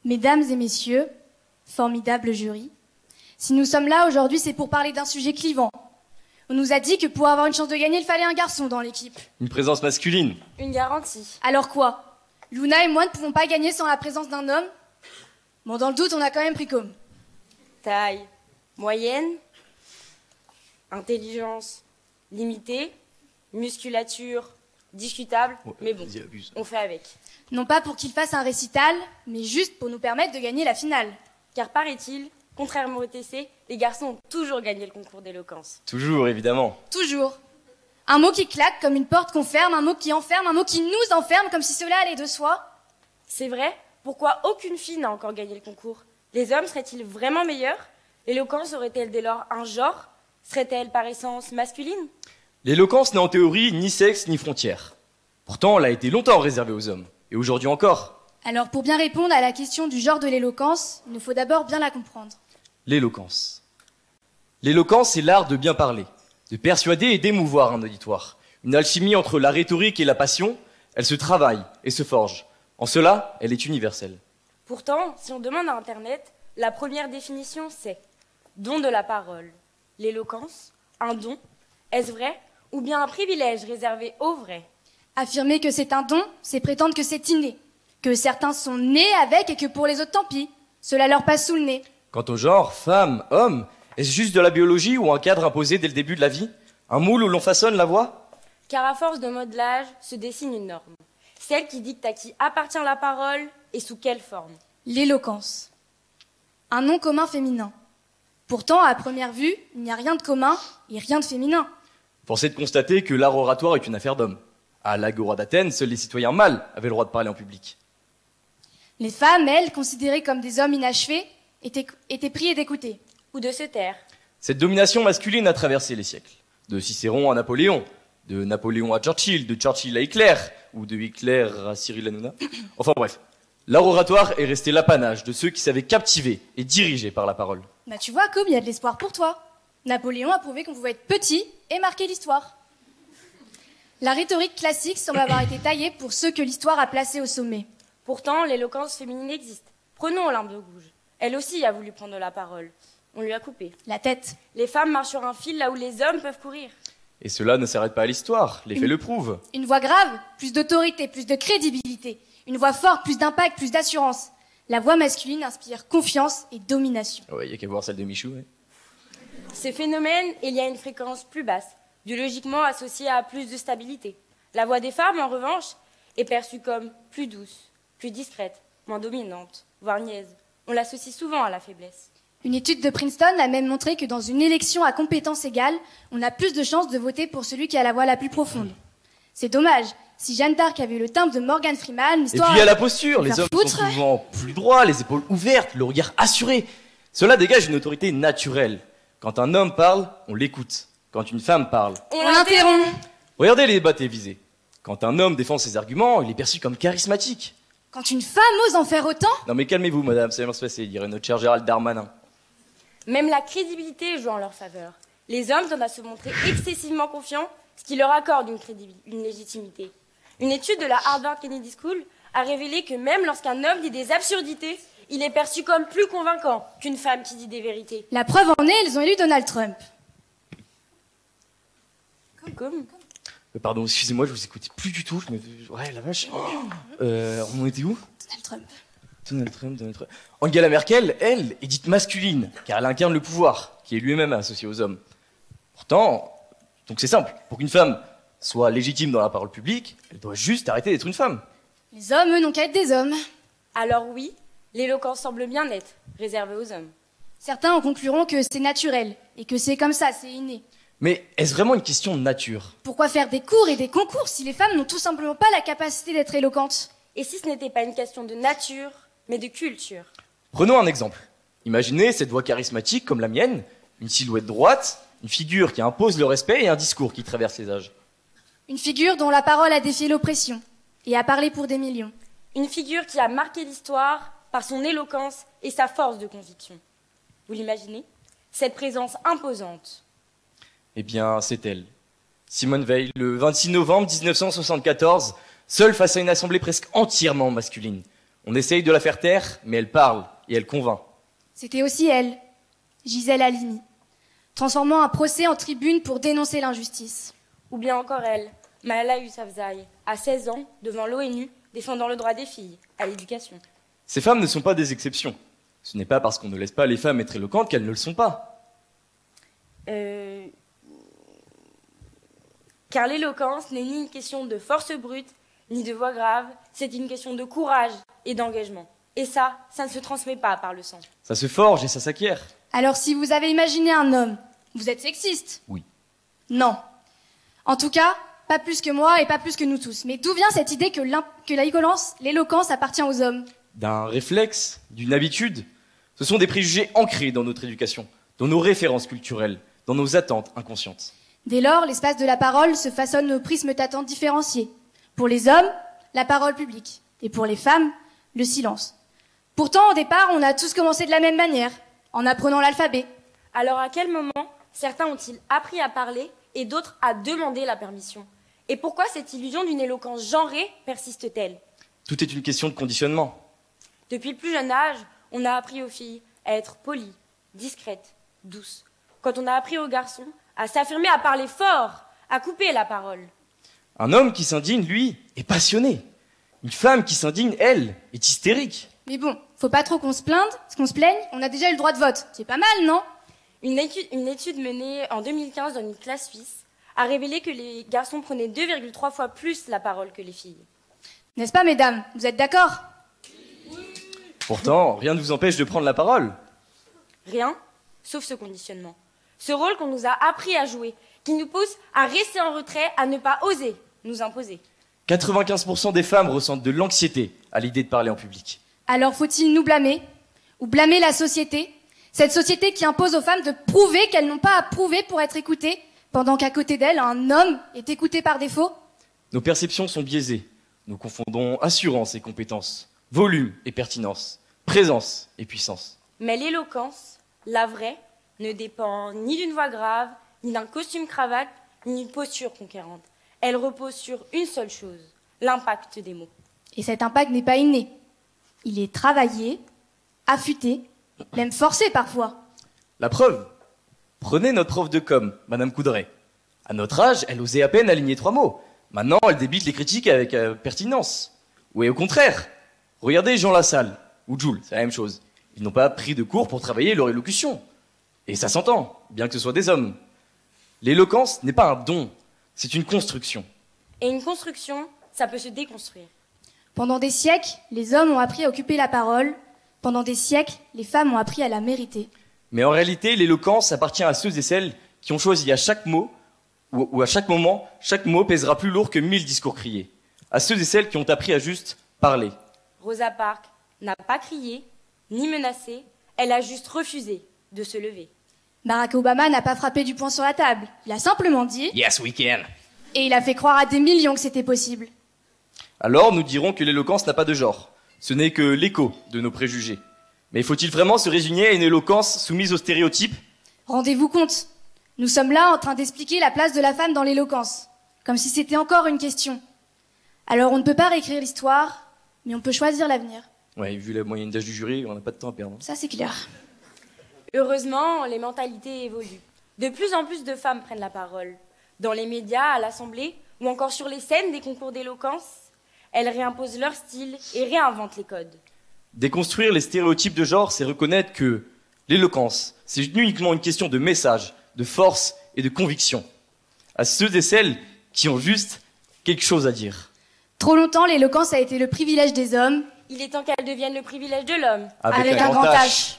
Mesdames et messieurs, formidable jury, si nous sommes là aujourd'hui, c'est pour parler d'un sujet clivant. On nous a dit que pour avoir une chance de gagner, il fallait un garçon dans l'équipe. Une présence masculine. Une garantie. Alors quoi? Luna et moi ne pouvons pas gagner sans la présence d'un homme? Bon, dans le doute, on a quand même pris comme. Taille moyenne, intelligence limitée, musculature discutable, mais bon, on fait avec. Non pas pour qu'il fasse un récital, mais juste pour nous permettre de gagner la finale. Car paraît-il, contrairement au TC, les garçons ont toujours gagné le concours d'éloquence. Toujours, évidemment. Toujours. Un mot qui claque comme une porte qu'on ferme, un mot qui enferme, un mot qui nous enferme comme si cela allait de soi. C'est vrai? Pourquoi aucune fille n'a encore gagné le concours? Les hommes seraient-ils vraiment meilleurs? L'éloquence aurait-elle dès lors un genre? Serait-elle par essence masculine? L'éloquence n'a en théorie ni sexe ni frontières. Pourtant, elle a été longtemps réservée aux hommes. Et aujourd'hui encore. Alors pour bien répondre à la question du genre de l'éloquence, il nous faut d'abord bien la comprendre. L'éloquence. L'éloquence, c'est l'art de bien parler, de persuader et d'émouvoir un auditoire. Une alchimie entre la rhétorique et la passion, elle se travaille et se forge. En cela, elle est universelle. Pourtant, si on demande à Internet, la première définition c'est don de la parole. L'éloquence, un don, est-ce vrai ou bien un privilège réservé aux vrais? Affirmer que c'est un don, c'est prétendre que c'est inné, que certains sont nés avec et que pour les autres, tant pis. Cela leur passe sous le nez. Quant au genre, femme, homme, est-ce juste de la biologie ou un cadre imposé dès le début de la vie? Un moule où l'on façonne la voix? Car à force de modelage se dessine une norme. Celle qui dicte à qui appartient la parole et sous quelle forme. L'éloquence. Un nom commun féminin. Pourtant, à première vue, il n'y a rien de commun et rien de féminin. Force est de constater que l'art oratoire est une affaire d'hommes. À l'Agora d'Athènes, seuls les citoyens mâles avaient le droit de parler en public. Les femmes, elles, considérées comme des hommes inachevés, étaient priées d'écouter. Ou de se taire. Cette domination masculine a traversé les siècles. De Cicéron à Napoléon, de Napoléon à Churchill, de Churchill à Hitler, ou de Hitler à Cyril Hanouna. Enfin bref, l'art oratoire est resté l'apanage de ceux qui savaient captiver et diriger par la parole. Bah tu vois, Cobb, il y a de l'espoir pour toi. Napoléon a prouvé qu'on pouvait être petit et marquer l'histoire. La rhétorique classique semble avoir été taillée pour ceux que l'histoire a placés au sommet. Pourtant, l'éloquence féminine existe. Prenons Olympe de Gouges. Elle aussi a voulu prendre la parole. On lui a coupé. La tête. Les femmes marchent sur un fil là où les hommes peuvent courir. Et cela ne s'arrête pas à l'histoire, les faits le prouvent. Une voix grave, plus d'autorité, plus de crédibilité. Une voix forte, plus d'impact, plus d'assurance. La voix masculine inspire confiance et domination. Ouais, il y a qu'à voir celle de Michou. Ouais. Ces phénomènes, il y a une fréquence plus basse, biologiquement associée à plus de stabilité. La voix des femmes, en revanche, est perçue comme plus douce, plus discrète, moins dominante, voire niaise. On l'associe souvent à la faiblesse. Une étude de Princeton a même montré que dans une élection à compétences égales, on a plus de chances de voter pour celui qui a la voix la plus profonde. C'est dommage. Si Jeanne d'Arc avait eu le timbre de Morgan Freeman, l'histoire... Et puis il y a la posture, les hommes foutre. sont souvent plus droits, les épaules ouvertes, le regard assuré. Cela dégage une autorité naturelle. Quand un homme parle, on l'écoute. Quand une femme parle, On l'interrompt. regardez les débats télévisés. Quand un homme défend ses arguments, il est perçu comme charismatique. Quand une femme ose en faire autant, Non mais calmez-vous madame, ça va bien se passer, dirait notre cher Gérald Darmanin. Même la crédibilité joue en leur faveur. Les hommes tendent à se montrer excessivement confiants, ce qui leur accorde une légitimité. Une étude de la Harvard Kennedy School a révélé que même lorsqu'un homme dit des absurdités, il est perçu comme plus convaincant qu'une femme qui dit des vérités. la preuve en est, ils ont élu Donald Trump. Comme Pardon, excusez-moi, je vous écoutais plus du tout. Ouais, la vache. On en était où? Donald Trump. Donald Trump. Angela Merkel, elle, est dite masculine, car elle incarne le pouvoir, qui est lui-même associé aux hommes. Pourtant, donc c'est simple, pour qu'une femme soit légitime dans la parole publique, elle doit juste arrêter d'être une femme. Les hommes, eux, n'ont qu'à être des hommes. Alors oui, l'éloquence semble bien être réservée aux hommes. Certains en concluront que c'est naturel, et que c'est comme ça, c'est inné. Mais est-ce vraiment une question de nature? Pourquoi faire des cours et des concours si les femmes n'ont tout simplement pas la capacité d'être éloquentes? Et si ce n'était pas une question de nature, mais de culture? Prenons un exemple. Imaginez cette voix charismatique comme la mienne, une silhouette droite, une figure qui impose le respect et un discours qui traverse les âges. Une figure dont la parole a défié l'oppression, et a parlé pour des millions. Une figure qui a marqué l'histoire par son éloquence et sa force de conviction. Vous l'imaginez? Cette présence imposante. Eh bien, c'est elle. Simone Veil, le 26 novembre 1974, seule face à une assemblée presque entièrement masculine. On essaye de la faire taire, mais elle parle et elle convainc. C'était aussi elle, Gisèle Halimi, transformant un procès en tribune pour dénoncer l'injustice. Ou bien encore elle, Malala Yousafzai, à 16 ans, devant l'ONU, défendant le droit des filles à l'éducation. Ces femmes ne sont pas des exceptions. Ce n'est pas parce qu'on ne laisse pas les femmes être éloquentes qu'elles ne le sont pas. Car l'éloquence n'est ni une question de force brute, ni de voix grave, c'est une question de courage et d'engagement. Et ça ne se transmet pas par le sang. Ça se forge et ça s'acquiert. Alors si vous avez imaginé un homme, vous êtes sexiste? Oui. Non. En tout cas, pas plus que moi et pas plus que nous tous. Mais d'où vient cette idée que l'éloquence appartient aux hommes? D'un réflexe, d'une habitude. Ce sont des préjugés ancrés dans notre éducation, dans nos références culturelles, dans nos attentes inconscientes. Dès lors, l'espace de la parole se façonne au prisme d'attentes différenciées. Pour les hommes, la parole publique. Et pour les femmes, le silence. Pourtant, au départ, on a tous commencé de la même manière, en apprenant l'alphabet. Alors à quel moment certains ont-ils appris à parler et d'autres à demander la permission? Et pourquoi cette illusion d'une éloquence genrée persiste-t-elle? Tout est une question de conditionnement. Depuis le plus jeune âge, on a appris aux filles à être polies, discrètes, douces. Quand on a appris aux garçons à s'affirmer, à parler fort, à couper la parole. Un homme qui s'indigne, lui, est passionné. Une femme qui s'indigne, elle, est hystérique. Mais bon, faut pas trop qu'on se plaigne, on a déjà eu le droit de vote. C'est pas mal, non? Une étude menée en 2015 dans une classe suisse a révélé que les garçons prenaient 2,3 fois plus la parole que les filles. N'est-ce pas, mesdames? Vous êtes d'accord? Pourtant, rien ne vous empêche de prendre la parole. Rien, sauf ce conditionnement. Ce rôle qu'on nous a appris à jouer, qui nous pousse à rester en retrait, à ne pas oser nous imposer. 95% des femmes ressentent de l'anxiété à l'idée de parler en public. Alors faut-il nous blâmer? Ou blâmer la société? Cette société qui impose aux femmes de prouver qu'elles n'ont pas à prouver pour être écoutées, pendant qu'à côté d'elles, un homme est écouté par défaut? Nos perceptions sont biaisées. Nous confondons assurance et compétence, volume et pertinence, présence et puissance. Mais l'éloquence, la vraie, ne dépend ni d'une voix grave, ni d'un costume cravate, ni d'une posture conquérante. Elle repose sur une seule chose, l'impact des mots. Et cet impact n'est pas inné. Il est travaillé, affûté, même forcé parfois. La preuve, prenez notre prof de com, Madame Coudray. À notre âge, elle osait à peine aligner 3 mots. Maintenant, elle débite les critiques avec pertinence. Ou au contraire, regardez Jean Lassalle ou Jules, c'est la même chose. Ils n'ont pas pris de cours pour travailler leur élocution. Et ça s'entend, bien que ce soit des hommes. L'éloquence n'est pas un don, c'est une construction. Et une construction, ça peut se déconstruire. Pendant des siècles, les hommes ont appris à occuper la parole. Pendant des siècles, les femmes ont appris à la mériter. Mais en réalité, l'éloquence appartient à ceux et celles qui ont choisi à chaque mot, ou à chaque moment, chaque mot pèsera plus lourd que 1000 discours criés. À ceux et celles qui ont appris à juste parler. Rosa Parks n'a pas crié, ni menacé, elle a juste refusé de se lever. Barack Obama n'a pas frappé du poing sur la table. Il a simplement dit « Yes, we can !» Et il a fait croire à des millions que c'était possible. Alors nous dirons que l'éloquence n'a pas de genre. Ce n'est que l'écho de nos préjugés. Mais faut-il vraiment se résigner à une éloquence soumise aux stéréotypes? Rendez-vous compte, nous sommes là en train d'expliquer la place de la femme dans l'éloquence, comme si c'était encore une question. Alors on ne peut pas réécrire l'histoire, mais on peut choisir l'avenir. Ouais, vu la moyenne d'âge du jury, on n'a pas de temps à perdre. Ça c'est clair. Heureusement, les mentalités évoluent. De plus en plus de femmes prennent la parole. Dans les médias, à l'Assemblée, ou encore sur les scènes des concours d'éloquence, elles réimposent leur style et réinventent les codes. Déconstruire les stéréotypes de genre, c'est reconnaître que l'éloquence, c'est uniquement une question de message, de force et de conviction. À ceux et celles qui ont juste quelque chose à dire. Trop longtemps, l'éloquence a été le privilège des hommes. Il est temps qu'elle devienne le privilège de l'homme. Avec un grand H.